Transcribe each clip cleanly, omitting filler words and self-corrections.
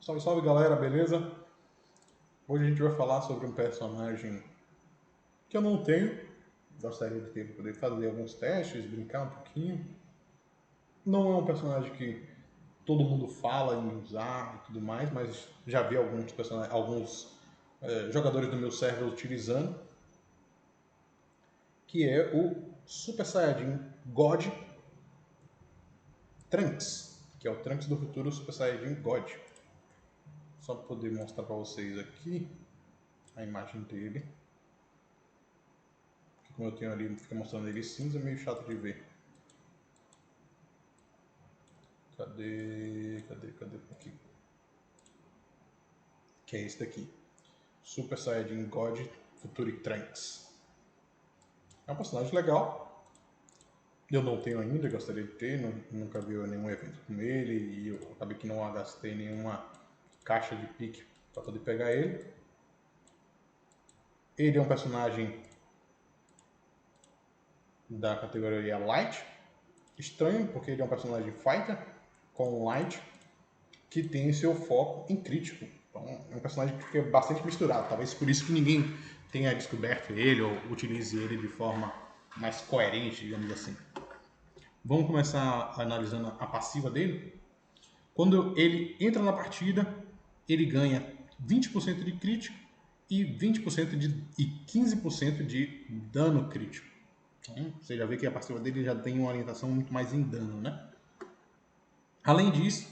Salve, salve galera, beleza? Hoje a gente vai falar sobre um personagem que eu não tenho. Gostaria de ter para poder fazer alguns testes, brincar um pouquinho. Não é um personagem que todo mundo fala em usar e tudo mais, mas já vi alguns jogadores do meu server utilizando, que é o Super Saiyajin God Trunks, que é o Trunks do futuro Super Saiyajin God. Só para poder mostrar para vocês aqui a imagem dele. Como eu tenho ali, fica mostrando ele cinza, meio chato de ver. Cadê aqui? Que é esse daqui. Super Saiyajin God Futuri Trunks. É um personagem legal. Eu não tenho ainda, gostaria de ter, nunca vi nenhum evento com ele e eu acabei que não gastei nenhuma caixa de pique para poder pegar ele. Ele é um personagem da categoria Light. Estranho, porque ele é um personagem fighter com Light que tem seu foco em crítico. Então é um personagem que fica bastante misturado. Talvez por isso que ninguém tenha descoberto ele ou utilize ele de forma mais coerente, digamos assim. Vamos começar analisando a passiva dele. Quando ele entra na partida, ele ganha 20% de crítico e 20% e 15% de dano crítico. Então, você já vê que a passiva dele já tem uma orientação muito mais em dano, né? Além disso,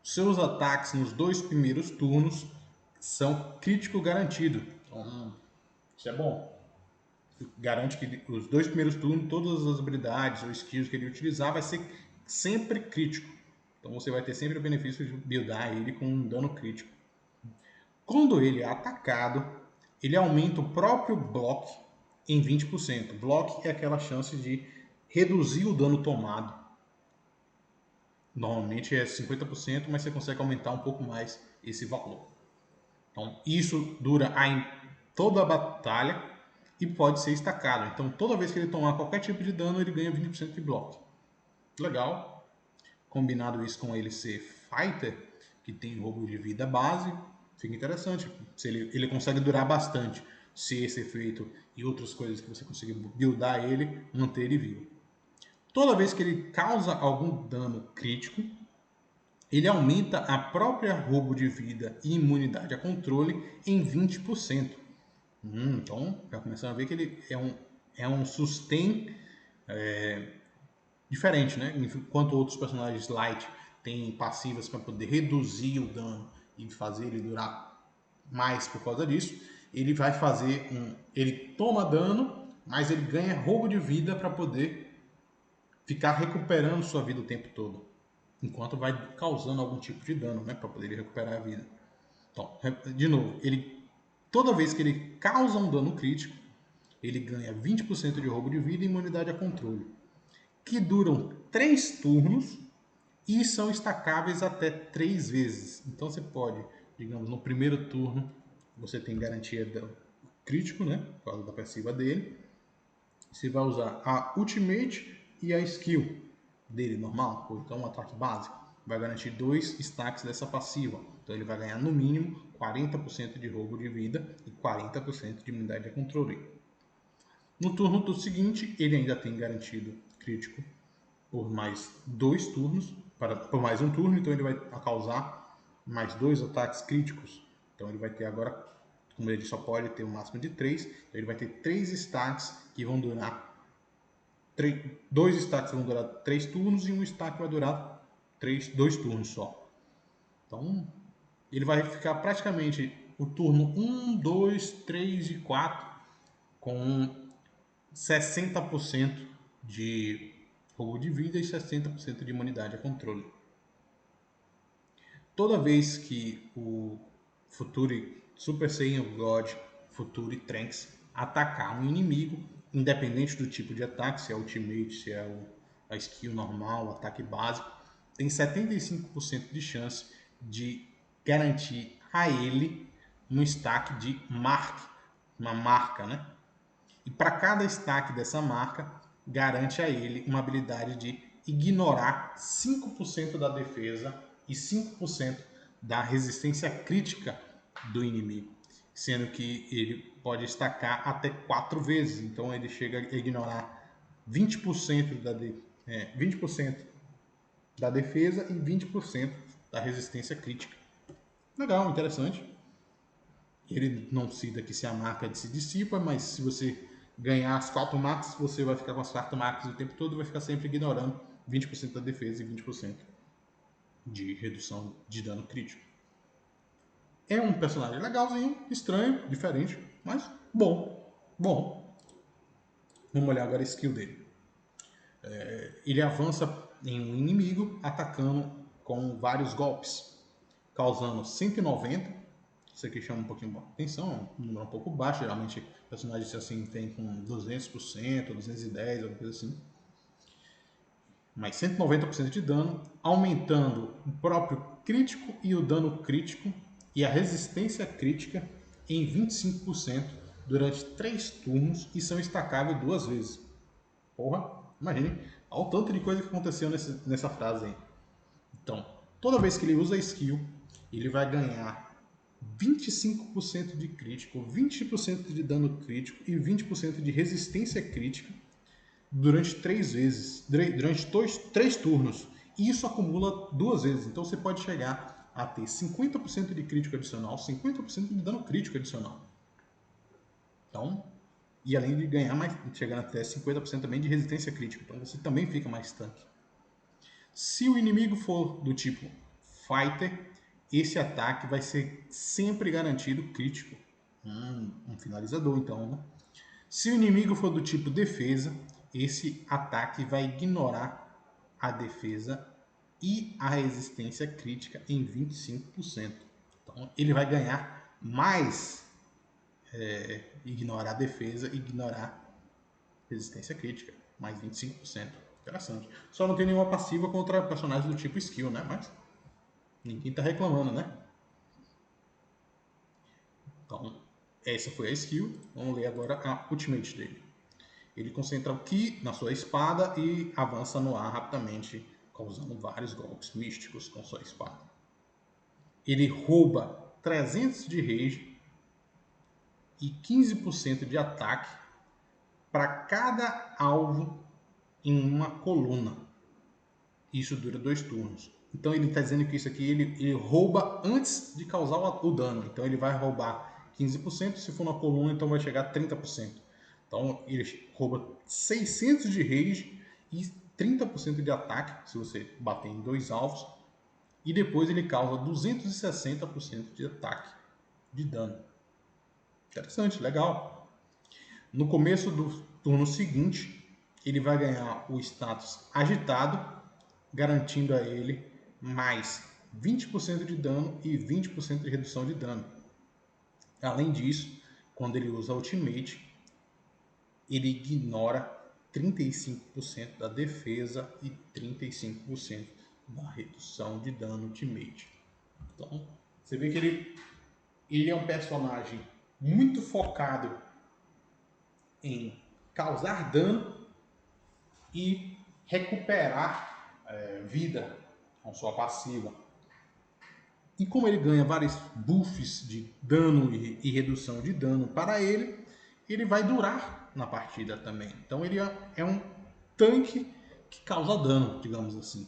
seus ataques nos 2 primeiros turnos são crítico garantido. Então, isso é bom. Garante que os 2 primeiros turnos, todas as habilidades ou skills que ele utilizar vai ser sempre crítico. Então você vai ter sempre o benefício de buildar ele com um dano crítico. Quando ele é atacado, ele aumenta o próprio block em 20%. Block é aquela chance de reduzir o dano tomado. Normalmente é 50%, mas você consegue aumentar um pouco mais esse valor. Então, isso dura toda a batalha e pode ser estacado. Então, toda vez que ele tomar qualquer tipo de dano, ele ganha 20% de bloco. Legal. Combinado isso com ele ser fighter, que tem roubo de vida base, fica interessante. Se ele consegue durar bastante, se esse efeito e outras coisas que você conseguir buildar ele, manter ele vivo. Toda vez que ele causa algum dano crítico, ele aumenta a própria roubo de vida e imunidade a controle em 20%. Então, já começando a ver que ele é um sustain diferente, né? Enquanto outros personagens light têm passivas para poder reduzir o dano e fazer ele durar mais por causa disso, ele vai fazer ele toma dano, mas ele ganha roubo de vida para poder ficar recuperando sua vida o tempo todo, enquanto vai causando algum tipo de dano, né, para poder recuperar a vida. Então, de novo, toda vez que ele causa um dano crítico, ele ganha 20% de roubo de vida e imunidade a controle, que duram 3 turnos e são estacáveis até 3 vezes. Então você pode, digamos, no primeiro turno, você tem garantia do crítico, né, por causa da passiva dele. Você vai usar a ultimate e a skill dele normal, ou então um ataque básico. Vai garantir 2 stacks dessa passiva. Então ele vai ganhar no mínimo 40% de roubo de vida e 40% de imunidade a controle. No turno seguinte, ele ainda tem garantido crítico por mais 2 turnos, por mais um turno, então ele vai causar mais 2 ataques críticos. Então ele vai ter agora, como ele só pode ter um máximo de 3, então ele vai ter 3 stacks que vão durar 2 stacks vão durar 3 turnos e um stack vai durar 2 turnos só. Então ele vai ficar praticamente o turno 1, 2, 3 e 4 com 60% de roubo de vida e 60% de imunidade a controle. Toda vez que o Futuri Super Saiyan God Futuri Trunks atacar um inimigo, independente do tipo de ataque, se é ultimate, se é a skill normal, o ataque básico, tem 75% de chance de garantir a ele um stack de uma marca, né? E para cada stack dessa marca, garante a ele uma habilidade de ignorar 5% da defesa e 5% da resistência crítica do inimigo, sendo que ele pode estacar até 4 vezes, então ele chega a ignorar 20% 20% da defesa e 20% da resistência crítica. Legal, interessante. Ele não cita aqui se a marca se dissipa, mas se você ganhar as 4 marcas, você vai ficar com as 4 marcas o tempo todo e vai ficar sempre ignorando 20% da defesa e 20% de redução de dano crítico. É um personagem legalzinho, estranho, diferente, mas bom. Bom. Vamos olhar agora a skill dele. Ele avança em um inimigo atacando com vários golpes, causando 190. Isso aqui chama um pouquinho de atenção, um número um pouco baixo. Geralmente personagens assim tem com 200%, 210%, alguma coisa assim. Mas 190% de dano, aumentando o próprio crítico e o dano crítico e a resistência crítica em 25% durante 3 turnos e são estacáveis 2 vezes. Porra, imagine, olha o tanto de coisa que aconteceu nessa frase aí. Então, toda vez que ele usa a skill, ele vai ganhar 25% de crítico, 20% de dano crítico e 20% de resistência crítica durante 3 vezes, durante 3 turnos. E isso acumula 2 vezes. Então você pode chegar a ter 50% de crítico adicional, 50% de dano crítico adicional. Então, e além de ganhar mais, chegando até 50% também de resistência crítica. Então você também fica mais tanque. Se o inimigo for do tipo Fighter, esse ataque vai ser sempre garantido crítico. Um finalizador, então, né? Se o inimigo for do tipo defesa, esse ataque vai ignorar a defesa e a resistência crítica em 25%. Então, ele vai ganhar mais ignorar a defesa e ignorar resistência crítica, mais 25%. Interessante. Só não tem nenhuma passiva contra personagens do tipo skill, né? Mas ninguém tá reclamando, né? Então, essa foi a skill. Vamos ler agora a ultimate dele. Ele concentra o Ki na sua espada e avança no ar rapidamente, causando vários golpes místicos com sua espada. Ele rouba 300 de rage e 15% de ataque para cada alvo em uma coluna. Isso dura 2 turnos. Então ele está dizendo que isso aqui ele rouba antes de causar o dano. Então ele vai roubar 15%, se for uma coluna então vai chegar a 30%. Então ele rouba 600 de rage e 30% de ataque, se você bater em 2 alvos. E depois ele causa 260% de ataque, de dano. Interessante, legal. No começo do turno seguinte, ele vai ganhar o status agitado, garantindo a ele mais 20% de dano e 20% de redução de dano. Além disso, quando ele usa Ultimate, ele ignora 35% da defesa e 35% da redução de dano Ultimate. Então, você vê que ele é um personagem muito focado em causar dano e recuperar vida com sua passiva. E como ele ganha vários buffs de dano e redução de dano para ele, ele vai durar na partida também. Então ele é um tanque que causa dano, digamos assim.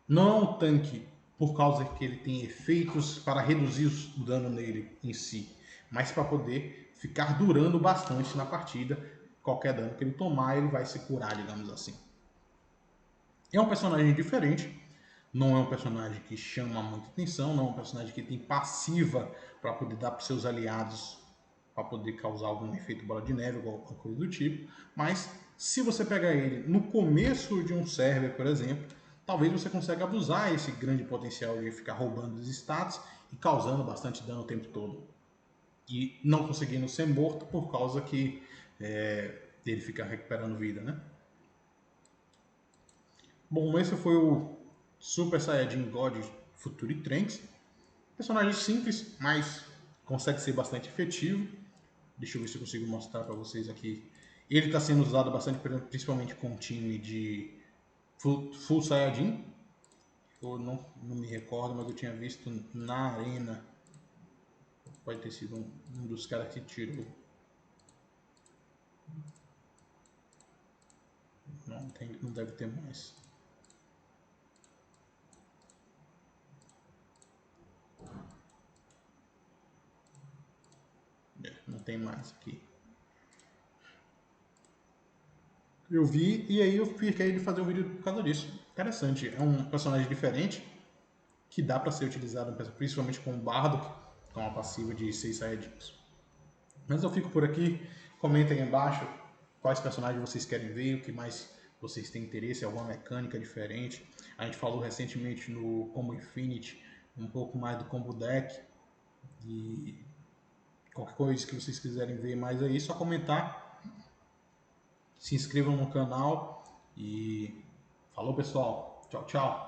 Não é um tanque por causa que ele tem efeitos para reduzir o dano nele em si, mas para poder ficar durando bastante na partida. Qualquer dano que ele tomar, ele vai se curar, digamos assim. É um personagem diferente, não é um personagem que chama muita atenção, não é um personagem que tem passiva para poder dar para seus aliados, para poder causar algum efeito bola de neve ou alguma coisa do tipo. Mas se você pegar ele no começo de um server, por exemplo, talvez você consiga abusar esse grande potencial de ficar roubando os status e causando bastante dano o tempo todo. E não conseguindo ser morto por causa que ele fica recuperando vida, né? Bom, esse foi o Super Saiyajin God Future Trunks. Personagem simples, mas consegue ser bastante efetivo. Deixa eu ver se eu consigo mostrar para vocês aqui. Ele está sendo usado bastante, principalmente com o time de Full Saiyajin. Eu não me recordo, mas eu tinha visto na arena. Pode ter sido um dos caras que tirou. Não deve ter mais. Não tem mais aqui. Eu vi e aí eu fiquei de fazer um vídeo por causa disso. Interessante. É um personagem diferente que dá para ser utilizado, principalmente com o Bardo, com uma passiva de 6 saiyajins. Mas eu fico por aqui. Comentem aí embaixo quais personagens vocês querem ver, o que mais vocês têm interesse, alguma mecânica diferente. A gente falou recentemente no Combo Infinity um pouco mais do Combo Deck. E qualquer coisa que vocês quiserem ver mais aí, só comentar. Se inscrevam no canal e falou, pessoal. Tchau, tchau.